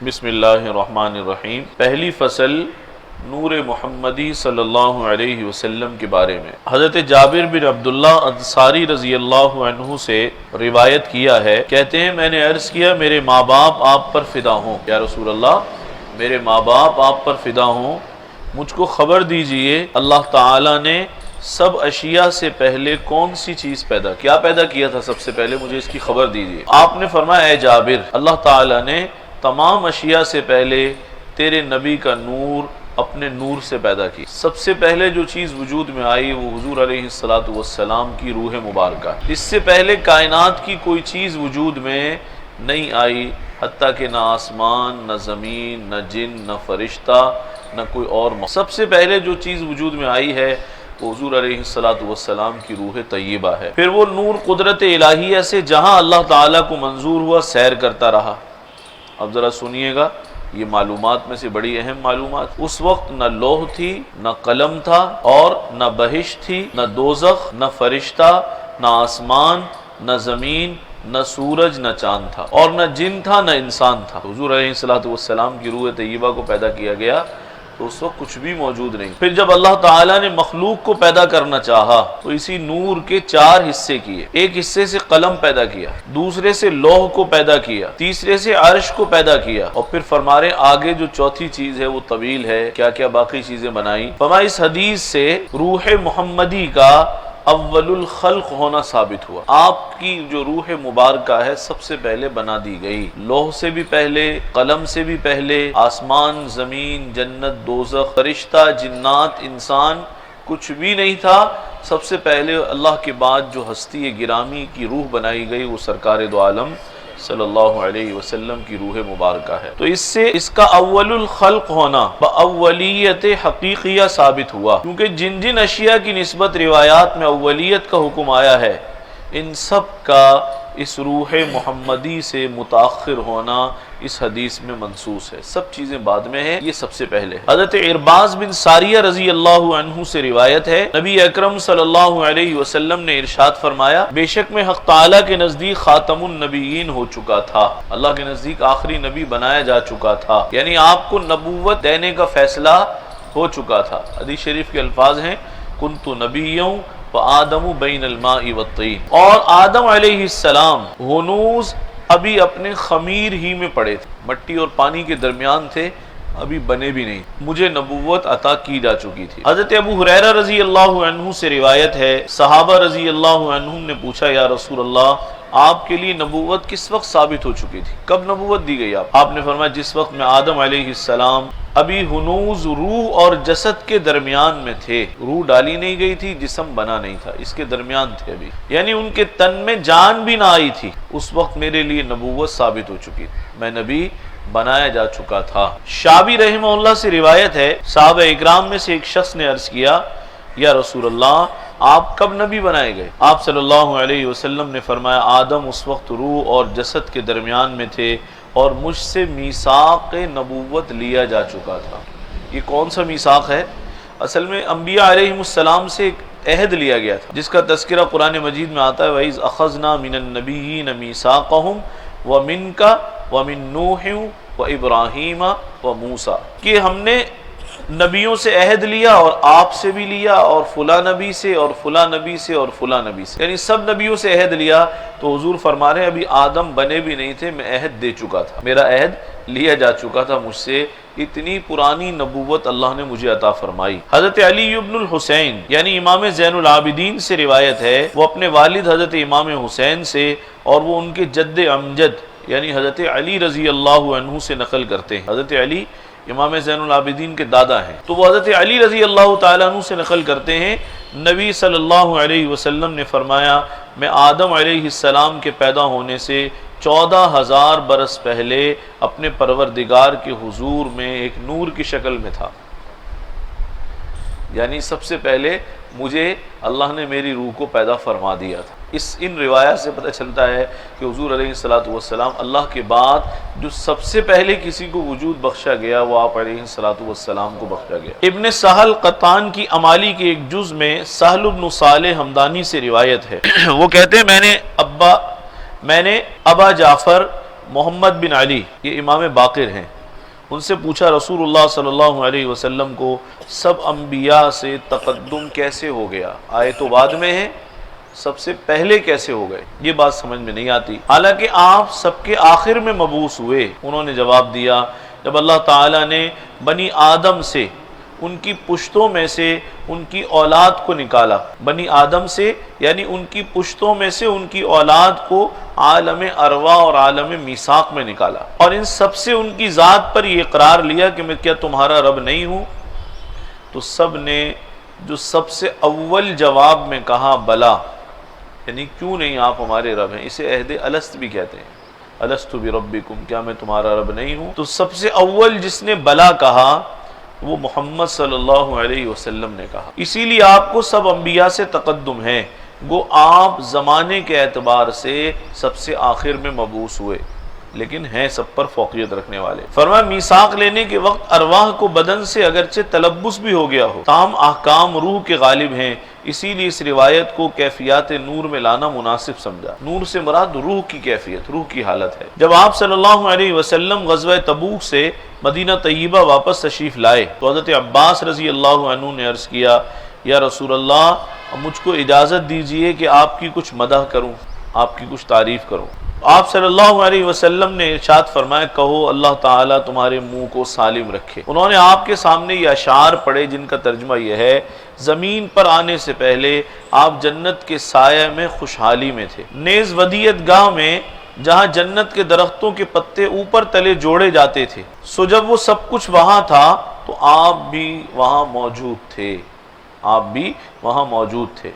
بسم اللہ الرحمن الرحیم۔ پہلی فصل نور محمدی صلی اللہ علیہ وسلم کے بارے میں حضرت جابر بن عبداللہ انصاری رضی اللہ عنہ سے روایت کیا ہے، کہتے ہیں میں نے عرض کیا میرے ماں باپ آپ پر فدا ہوں، یا رسول اللہ میرے ماں باپ آپ پر فدا ہوں، مجھ کو خبر دیجئے اللہ تعالیٰ نے سب اشیاء سے پہلے کون سی چیز کیا پیدا کیا تھا، سب سے پہلے مجھے اس کی خبر دیجئے۔ آپ نے فرمایا اے جابر، اللہ تعالیٰ نے تمام اشیاء سے پہلے تیرے نبی کا نور اپنے نور سے پیدا کی۔ سب سے پہلے جو چیز وجود میں آئی وہ حضور علیہ السلام کی روح مبارکہ۔ اس سے پہلے کائنات کی کوئی چیز وجود میں نہیں آئی، حتیٰ کہ نہ آسمان، نہ زمین، نہ جن، نہ فرشتہ، نہ کوئی اور۔ سب سے پہلے جو چیز وجود میں آئی ہے وہ حضور علیہ السلام کی روح طیبہ ہے۔ پھر وہ نور قدرت الہیہ سے جہاں اللہ تعالیٰ کو منظور ہوا سیر کرتا رہا۔ اب ذرا سنیے گا، یہ معلومات میں سے بڑی اہم معلومات۔ اس وقت نہ لوح تھی، نہ قلم تھا، اور نہ بہشت تھی، نہ دوزخ، نہ فرشتہ، نہ آسمان، نہ زمین، نہ سورج، نہ چاند تھا، اور نہ جن تھا نہ انسان تھا۔ حضور علیہ السلام کی روح طیبہ کو پیدا کیا گیا تو اس وقت کچھ بھی موجود نہیں۔ پھر جب اللہ تعالیٰ نے مخلوق کو پیدا کرنا چاہا تو اسی نور کے 4 حصے کیے۔ ایک حصے سے قلم پیدا کیا، دوسرے سے لوح کو پیدا کیا، تیسرے سے عرش کو پیدا کیا، اور پھر فرما رہے آگے جو چوتھی چیز ہے وہ طویل ہے، کیا کیا باقی چیزیں بنائی۔ فرمایا اس حدیث سے روح محمدی کا اول الخلق ہونا ثابت ہوا۔ آپ کی جو روح مبارکہ ہے سب سے پہلے بنا دی گئی، لوح سے بھی پہلے، قلم سے بھی پہلے، آسمان، زمین، جنت، دوزخ، فرشتہ، جنات، انسان کچھ بھی نہیں تھا۔ سب سے پہلے اللہ کے بعد جو ہستی گرامی کی روح بنائی گئی وہ سرکار دو عالم صلی اللہ علیہ وسلم کی روح مبارکہ ہے۔ تو اس سے اس کا اول الخلق ہونا باولیت حقیقیہ ثابت ہوا، کیونکہ جن جن اشیاء کی نسبت روایات میں اولیت کا حکم آیا ہے ان سب کا اس روح محمدی سے متاخر ہونا اس حدیث میں منصوص ہے۔ سب چیزیں بعد میں ہیں، یہ سب سے پہلے ہے۔ حضرت عرباض بن ساریہ رضی اللہ عنہ سے روایت ہے، نبی اکرم صلی اللہ علیہ وسلم نے ارشاد فرمایا بے شک میں حق تعالیٰ کے نزدیک خاتم النبیین ہو چکا تھا، اللہ کے نزدیک آخری نبی بنایا جا چکا تھا، یعنی آپ کو نبوت دینے کا فیصلہ ہو چکا تھا۔ حدیث شریف کے الفاظ ہیں کنت نبیوں وآدم بین الماء والطین، اور آدم علیہ السلام ہنوز ابھی اپنے خمیر ہی میں پڑے تھے، مٹی اور پانی کے درمیان تھے، ابھی بنے بھی نہیں، مجھے نبوت عطا کی جا چکی تھی۔ حضرت ابو ہریرہ رضی اللہ عنہ سے روایت ہے، صحابہ رضی اللہ عنہم نے پوچھا یا رسول اللہ آپ کے لیے نبوت کس وقت ثابت ہو چکی تھی، کب نبوت دی گئی آپ نے فرمایا جس وقت میں آدم علیہ السلام ابھی ہنوز روح اور جسد کے درمیان میں تھے، روح ڈالی نہیں گئی تھی، جسم بنا نہیں تھا، اس کے درمیان تھے ابھی، یعنی ان کے تن میں جان بھی نہ آئی تھی، اس وقت میرے لیے نبوت ثابت ہو چکی تھی، میں نبی بنایا جا چکا تھا۔ شعبی رحمہ اللہ سے روایت ہے، صحابہ اکرام میں سے ایک شخص نے عرض کیا یا رسول اللہ آپ کب نبی بنائے گئے؟ آپ صلی اللہ علیہ وسلم نے فرمایا آدم اس وقت روح اور جسد کے درمیان میں تھے اور مجھ سے میثاق نبوت لیا جا چکا تھا۔ یہ کون سا میثاق ہے؟ اصل میں انبیاء علیہ السلام سے ایک عہد لیا گیا تھا جس کا تذکرہ قرآن مجید میں آتا ہے وَإِذْ أَخَذْنَا مِنَ النَّبِيِّينَ مِيثَاقَهُمْ وَمِنْكَ وَمِن نُوحٍ وَإِبْرَاهِيمَ وَمُوسَىٰ، کہ ہم نے نبیوں سے عہد لیا اور آپ سے بھی لیا اور فلاں نبی سے اور فلاں نبی سے اور فلاں نبی سے، یعنی سب نبیوں سے عہد لیا۔ تو حضور فرما رہے ہیں ابھی آدم بنے بھی نہیں تھے، میں عہد دے چکا تھا، میرا عہد لیا جا چکا تھا مجھ سے، اتنی پرانی نبوت اللہ نے مجھے عطا فرمائی۔ حضرت علی ابن الحسین یعنی امام زین العابدین سے روایت ہے، وہ اپنے والد حضرت امام حسین سے اور وہ ان کے جد امجد یعنی حضرت علی رضی اللہ عنہ سے نقل کرتے ہیں۔ حضرت علی امام زین العابدین کے دادا ہیں، تو وہ حضرت علی رضی اللہ تعالیٰ عنہ سے نقل کرتے ہیں نبی صلی اللہ علیہ وسلم نے فرمایا میں آدم علیہ السلام کے پیدا ہونے سے 14,000 برس پہلے اپنے پروردگار کے حضور میں ایک نور کی شکل میں تھا، یعنی سب سے پہلے مجھے اللہ نے میری روح کو پیدا فرما دیا تھا۔ ان روایات سے پتہ چلتا ہے کہ حضور علیہ السلام اللہ کے بعد جو سب سے پہلے کسی کو وجود بخشا گیا وہ آپ علیہ السلام کو بخشا گیا۔ ابن سہل قطان کی امالی کے ایک جز میں سہل بن صالح حمدانی سے روایت ہے، وہ کہتے ہیں میں نے ابا جعفر محمد بن علی، یہ امام باقر ہیں، ان سے پوچھا رسول اللہ صلی اللہ علیہ وسلم کو سب انبیاء سے تقدم کیسے ہو گیا؟ آئے تو بعد میں ہیں، سب سے پہلے کیسے ہو گئے؟ یہ بات سمجھ میں نہیں آتی، حالانکہ آپ سب کے آخر میں مبعوث ہوئے۔ انہوں نے جواب دیا جب اللہ تعالیٰ نے بنی آدم سے ان کی پشتوں میں سے ان کی اولاد کو نکالا، بنی آدم سے یعنی ان کی پشتوں میں سے ان کی اولاد کو عالم ارواح اور عالم میثاق میں نکالا، اور ان سب سے ان کی ذات پر یہ اقرار لیا کہ میں کیا تمہارا رب نہیں ہوں؟ تو سب نے جو سب سے اول جواب میں کہا بلا، یعنی کیوں نہیں آپ ہمارے رب ہیں، اسے عہد الست بھی کہتے ہیں، الست بربکم، کیا میں تمہارا رب نہیں ہوں؟ تو سب سے اول جس نے بلا کہا وہ محمد صلی اللہ علیہ وسلم نے کہا۔ اسی لیے آپ کو سب انبیاء سے تقدم ہے، گو آپ زمانے کے اعتبار سے سب سے آخر میں مبعوث ہوئے، لیکن ہیں سب پر فوقیت رکھنے والے۔ فرمایا میثاق لینے کے وقت ارواح کو بدن سے اگرچہ تلبس بھی ہو گیا ہو، تاہم احکام روح کے غالب ہیں، اسی لیے اس روایت کو کیفیات نور میں لانا مناسب سمجھا۔ نور سے مراد روح کی کیفیت، روح کی حالت ہے۔ جب آپ صلی اللہ علیہ وسلم غزوہ تبوک سے مدینہ طیبہ واپس تشریف لائے تو حضرت عباس رضی اللہ عنہ نے عرض کیا یا رسول اللہ مجھ کو اجازت دیجئے کہ آپ کی کچھ مدح کروں، آپ کی کچھ تعریف کروں۔ آپ صلی اللہ علیہ وسلم نے ارشاد فرمایا کہو اللہ تعالیٰ تمہارے منہ کو سالم رکھے۔ انہوں نے آپ کے سامنے یہ اشعار پڑھے جن کا ترجمہ یہ ہے زمین پر آنے سے پہلے آپ جنت کے سایہ میں خوشحالی میں تھے، نیز ودیعت گاہ میں جہاں جنت کے درختوں کے پتے اوپر تلے جوڑے جاتے تھے، سو جب وہ سب کچھ وہاں تھا تو آپ بھی وہاں موجود تھے، آپ بھی وہاں موجود تھے۔